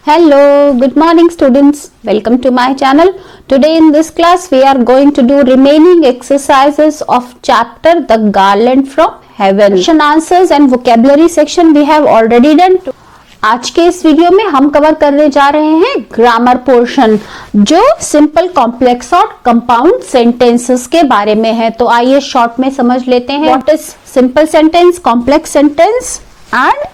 Hello, good morning students. Welcome to my channel. Today in this class we are going to do remaining exercises of chapter The Garland from Heaven. Question answers and vocabulary section we have already done. आज के इस video में हम cover करने जा रहे हैं grammar portion जो सिंपल, कॉम्प्लेक्स और कंपाउंड सेंटेंसेस के बारे में है। तो आइए शॉर्ट में समझ लेते हैं what is simple sentence, complex sentence and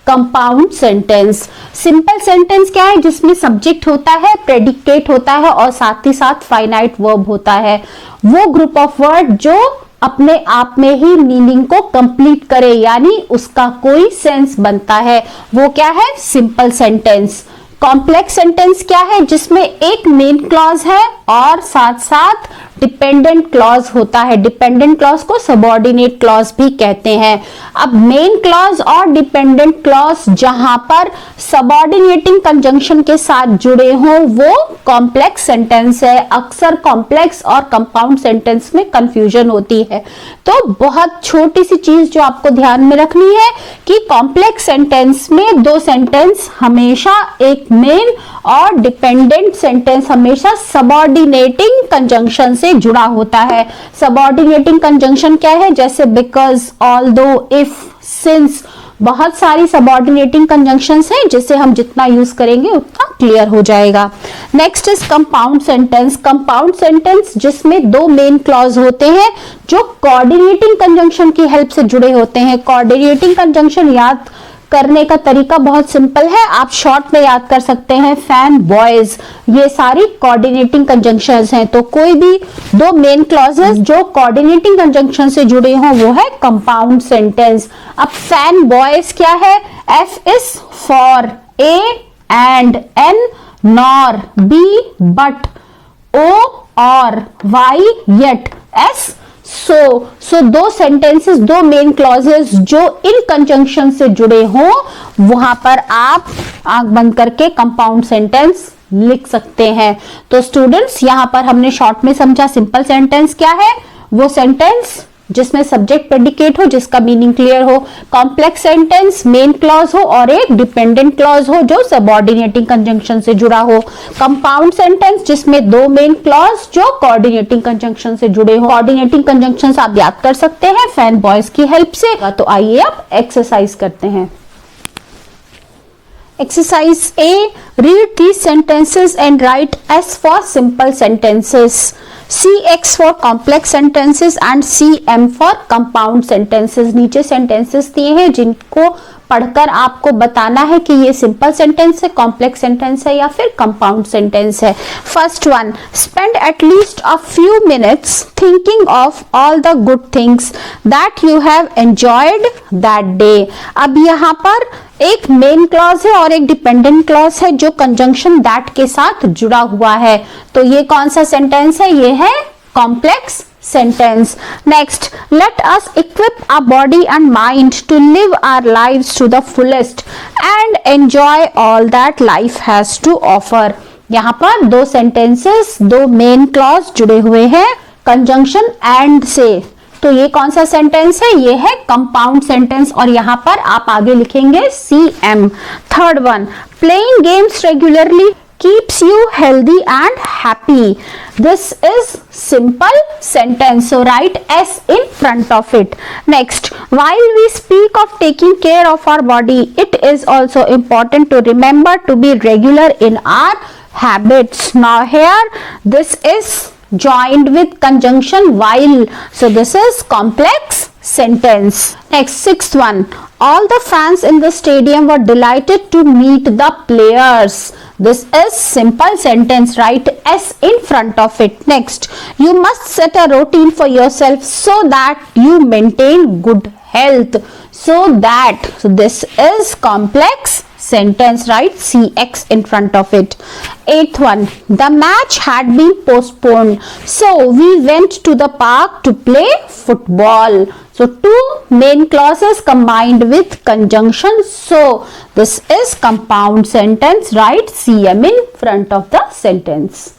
compound sentence. Simple sentence क्या है? जिसमें सब्जेक्ट होता है, प्रेडिकेट होता है और साथ ही साथ फाइनाइट वर्ब होता है। वो ग्रुप ऑफ वर्ड जो अपने आप में ही मीनिंग को कंप्लीट करे, यानी उसका कोई सेंस बनता है, वो क्या है? Simple sentence. कॉम्प्लेक्स सेंटेंस क्या है? जिसमें एक मेन क्लॉज है और साथ साथ डिपेंडेंट क्लॉज होता है। डिपेंडेंट क्लॉज को सबऑर्डिनेट क्लॉज भी कहते हैं। अब मेन क्लॉज और डिपेंडेंट क्लॉज जहां पर सबऑर्डिनेटिंग कंजंक्शन के साथ जुड़े हों वो कॉम्प्लेक्स सेंटेंस है। अक्सर कॉम्प्लेक्स और कंपाउंड सेंटेंस में कंफ्यूजन होती है। तो बहुत छोटी सी चीज जो आपको ध्यान में रखनी है कि कॉम्प्लेक्स सेंटेंस में दो सेंटेंस हमेशा एक मेन और डिपेंडेंट सेंटेंस हमेशा सबऑर्डिनेटिंग कंजंक्शन से जुड़ा होता है। सबऑर्डिनेटिंग कंजंक्शन क्या है? जैसे बिकॉज, ऑल्दो, इफ, सिंस, बहुत सारी सबऑर्डिनेटिंग कंजंक्शंस हैं जिसे हम जितना यूज करेंगे उतना क्लियर हो जाएगा। Next is compound sentence. Compound sentence जिसमें दो मेन क्लॉज होते हैं जो कोऑर्डिनेटिंग कंजंक्शन की हेल्प से जुड़े होते हैं। कोऑर्डिनेटिंग कंजंक्शन याद करने का तरीका बहुत सिंपल है, आप शॉर्ट में याद कर सकते हैं। फैन, बॉयज, ये सारी कोऑर्डिनेटिंग कंजंक्शंस हैं। तो कोई भी दो मेन क्लॉजेस जो कोऑर्डिनेटिंग कंजंक्शन से जुड़े हों वो है कंपाउंड सेंटेंस। अब फैन बॉयज क्या है? F is for, A and, N nor, B but, O or, Y yet, S सो दो सेंटेंसेस, दो मेन क्लॉजेस जो इन कंजंक्शन से जुड़े हों वहां पर आप आंख बंद करके कंपाउंड सेंटेंस लिख सकते हैं। तो स्टूडेंट्स यहां पर हमने शॉर्ट में समझा सिंपल सेंटेंस क्या है। वो सेंटेंस जिसमें सब्जेक्ट प्रेडिकेट हो, जिसका मीनिंग क्लियर हो। कॉम्प्लेक्स सेंटेंस मेन क्लॉज हो और एक डिपेंडेंट क्लॉज हो जो सबऑर्डिनेटिंग कंजंक्शन से जुड़ा हो। कंपाउंड सेंटेंस जिसमें दो मेन क्लॉज जो कोऑर्डिनेटिंग कंजंक्शन से जुड़े हो। कोऑर्डिनेटिंग कंजंक्शंस आप याद कर सकते हैं फैन बॉयज की हेल्प से। तो आइए अब एक्सरसाइज करते हैं। Exercise A. Read these sentences and write S for simple sentences, CX for complex sentences and CM for compound sentences. नीचे sentences दिए हैं जिनको पढ़कर आपको बताना है कि ये सिंपल सेंटेंस है, कॉम्प्लेक्स सेंटेंस है या फिर कंपाउंड सेंटेंस है। First one, spend at least a few minutes thinking of all the good things that you have enjoyed that day. अब यहाँ पर एक मेन क्लॉज है और एक डिपेंडेंट क्लॉज है जो कंजंक्शन दैट के साथ जुड़ा हुआ है। तो ये कौन सा सेंटेंस है? ये है complex sentence. Next, let us equip our body and mind to live our lives to the fullest and enjoy all that life has to offer. यहाँ पर दो sentences, दो main clause जुड़े हुए हैं conjunction and से। तो ये कौन सा सेंटेंस है? ये है कंपाउंड सेंटेंस और यहाँ पर आप आगे लिखेंगे CM. Third one, playing games regularly keeps you healthy and happy. This is simple sentence, so write S in front of it. Next, while we speak of taking care of our body, it is also important to remember to be regular in our habits. Now here this is joined with conjunction while, so this is complex sentence. Next, sixth one, all the fans in the stadium were delighted to meet the players. This is simple sentence, write S in front of it. Next, you must set a routine for yourself so that you maintain good health. So this is complex sentence, right? CX in front of it. Eighth one, the match had been postponed, so we went to the park to play football. So two main clauses combined with conjunction, so this is compound sentence, right? CM in front of the sentence.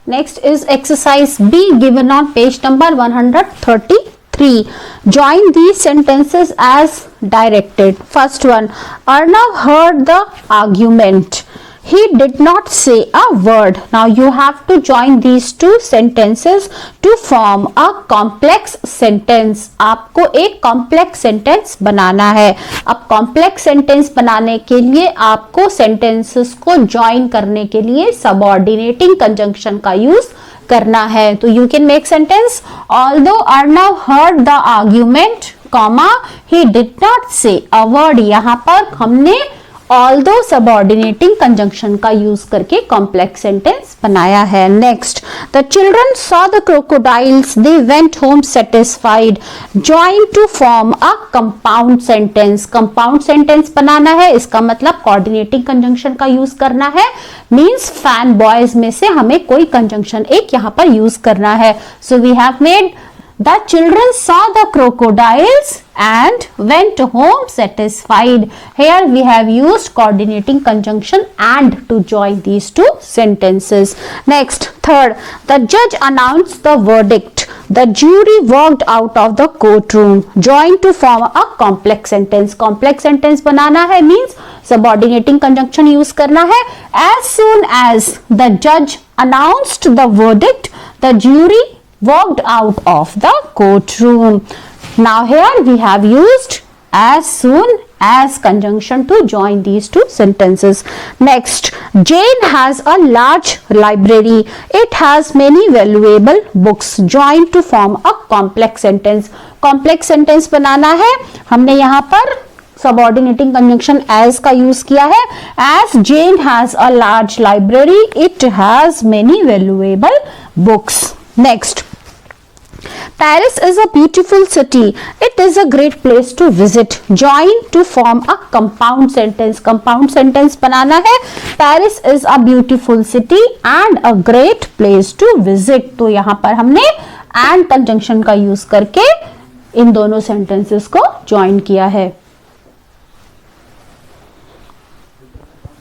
Next is exercise B given on page number 133. 33. Join these sentences as directed. First one, Arnav heard the argument. He did not say a word. Now you have to join these two sentences to form a complex sentence. आपको एक complex sentence बनाना है. अब complex sentence बनाने के लिए आपको sentences को join करने के लिए subordinating conjunction का use करना है. तो you can make sentence, although Arnav heard the argument, comma, he did not say a word. यहाँ पर हमने although subordinating conjunction का यूज करके complex sentence बनाया है. Next, the children saw the crocodiles. They went home satisfied. Join to form a compound sentence. Compound sentence बनाना है, इसका मतलब coordinating conjunction का यूज करना है. Means fan boys में से हमें कोई conjunction एक यहाँ पर यूज करना है. So we have made the children saw the crocodiles and went home satisfied. Here we have used coordinating conjunction and to join these two sentences. Next, third, the judge announced the verdict. The jury walked out of the courtroom. Join to form a complex sentence. Complex sentence बनाना है means subordinating conjunction use करना है. As soon as the judge announced the verdict, the jury walked out of the courtroom. Now here we have used as soon as conjunction to join these two sentences. Next, Jane has a large library. It has many valuable books. Join to form a complex sentence. Complex sentence बनाना है. हमने यहाँ पर subordinating conjunction as का use किया है. As Jane has a large library, it has many valuable books. Next, Paris is a beautiful city. It is a great place to visit. Join to form a compound sentence. Compound sentence बनाना है. Paris is a beautiful city and a great place to visit. तो यहाँ पर हमने and conjunction का use करके इन दोनों sentences को join किया है.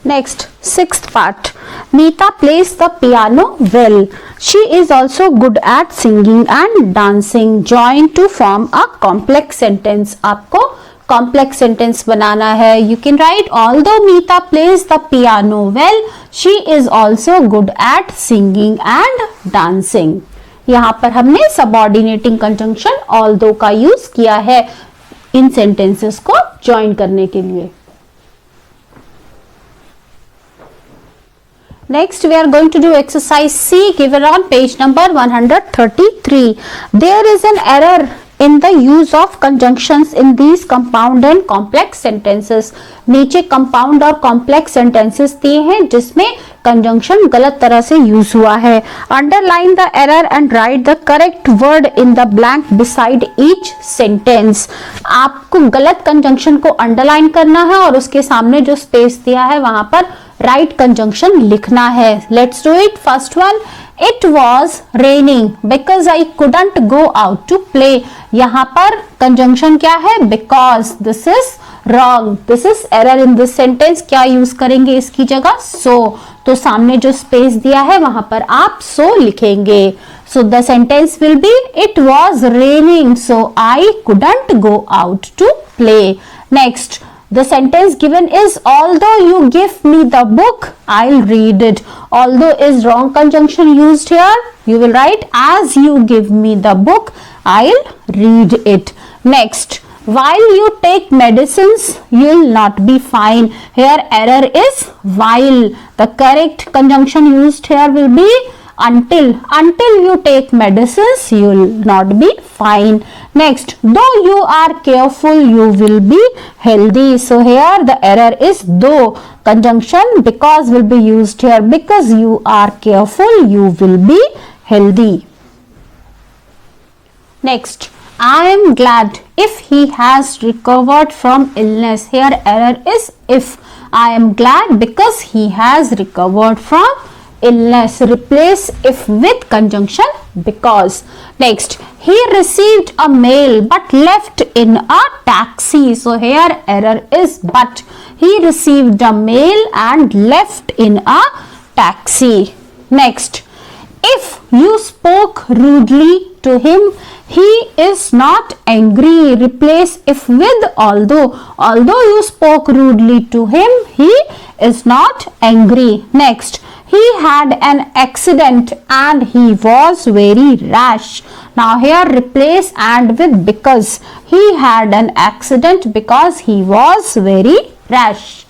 Next, sixth part. Meeta plays the piano well. She is also good at singing and dancing. Join to form a complex sentence. आपको complex sentence बनाना है. You can write, although Meeta plays the piano well, she is also good at singing and dancing. यहाँ पर हमने subordinating conjunction although का use किया है इन sentences को join करने के लिए. Next, we are going to do exercise C given on page number 133. There is an error in the use of conjunctions in these compound and complex sentences. नीचे compound और complex sentences दिए हैं जिसमें conjunction गलत तरह से use हुआ है. Underline the error and write the correct word in the blank beside each sentence. आपको गलत conjunction को underline करना है और उसके सामने जो space दिया है वहां पर right conjunction लिखना है. Let's do it. First one, it was raining because I couldn't go out to play. यहाँ पर conjunction क्या है? Because. This is wrong. This is error in this sentence. क्या use करेंगे इसकी जगह? So. तो सामने जो space दिया है वहां पर आप so लिखेंगे. So the sentence will be, it was raining so I couldn't go out to play. Next, the sentence given is, although you give me the book, I'll read it. Although is wrong conjunction used here. You will write, as you give me the book, I'll read it. Next, while you take medicines, you'll not be fine. Here error is while. The correct conjunction used here will be until. Until you take medicines, you'll not be fine. Next, though you are careful, you will be healthy. So here the error is though. Conjunction because will be used here. Because you are careful, you will be healthy. Next, I am glad if he has recovered from illness. Here error is if. I am glad because he has recovered from illness. Replace if with conjunction because. Next, he received a mail but left in a taxi. So here error is but. He received a mail and left in a taxi. Next, if you spoke rudely to him, He is not angry. Replace if with although. Although you spoke rudely to him, he is not angry. Next, he had an accident and he was very rash. Now here replace and with because. He had an accident because he was very rash.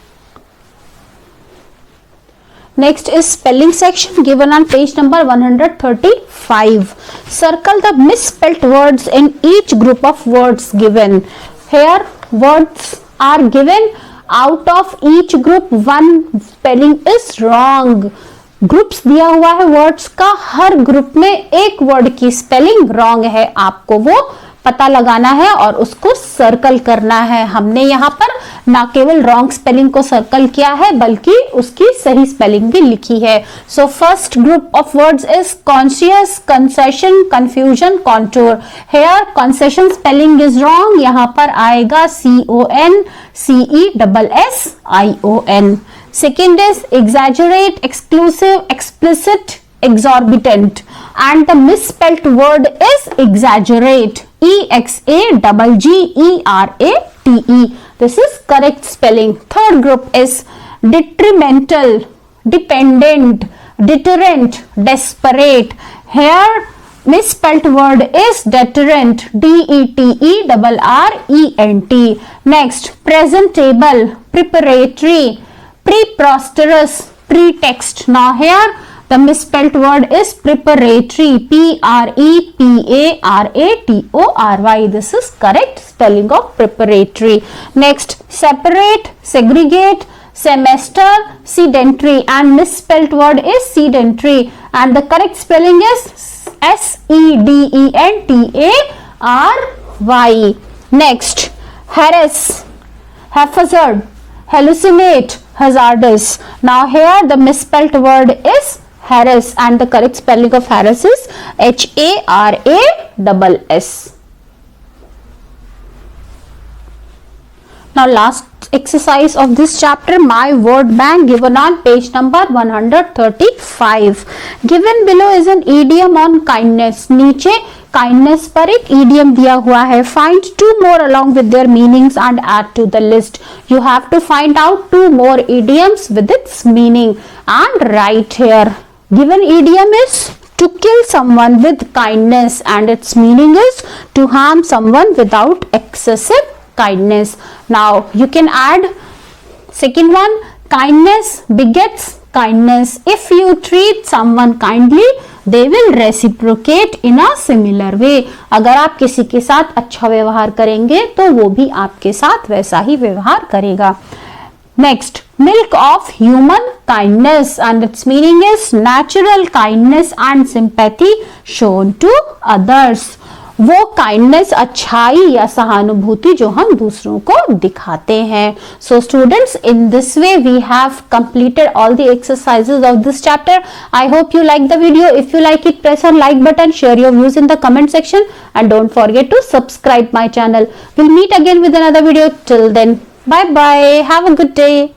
Next is spelling section given on page number 135. Circle the misspelled words in each group of words given. Here words are given. Out of each group one spelling is wrong. Groups दिया हुआ है words का, हर group में एक word की spelling wrong है, आपको वो पता लगाना है और उसको सर्कल करना है। हमने यहाँ पर ना केवल रॉन्ग स्पेलिंग को सर्कल किया है बल्कि उसकी सही स्पेलिंग भी लिखी है। So first group of words is conscious, concession, confusion, contour. Here concession spelling is wrong, यहाँ पर आएगा CONCESSION। Second is exaggerate, exclusive, explicit, exorbitant, and the misspelled word is exaggerate. EXAGGERATE. This is correct spelling. Third group is detrimental, dependent, deterrent, desperate. Here misspelled word is deterrent. DETERRENT. Next, presentable, preparatory, preposterous, pretext. Now here the misspelled word is preparatory. PREPARATORY. This is correct spelling of preparatory. Next, separate, segregate, semester, sedentary, and misspelled word is sedentary, and the correct spelling is SEDENTARY. Next, harass, haphazard, hallucinate, hazardous. Now here the misspelled word is harass and the correct spelling of harass is HARASS. Now last exercise of this chapter, my word bank, given on page number 135. Given below is an idiom on kindness. नीचे kindness पर एक idiom दिया हुआ है. Find two more along with their meanings and add to the list. You have to find out two more idioms with its meaning and write here. Given idiom is to kill someone with kindness and its meaning is to harm someone without excessive kindness. Now you can add second one, kindness begets kindness. If you treat someone kindly, they will reciprocate in a similar way. अगर आप किसी के साथ अच्छा व्यवहार करेंगे तो वो भी आपके साथ वैसा ही व्यवहार करेगा. Next, milk of human kindness and its meaning is natural kindness and sympathy shown to others. वो काइंडनेस, अच्छाई या सहानुभूति जो हम दूसरों को दिखाते हैं. So students, in this way we have completed all the exercises of this chapter. I hope you like the video. If you like it, press on like button, share your views in the comment section and don't forget to subscribe my channel. Will meet again with another video. Till then, bye bye, have a good day.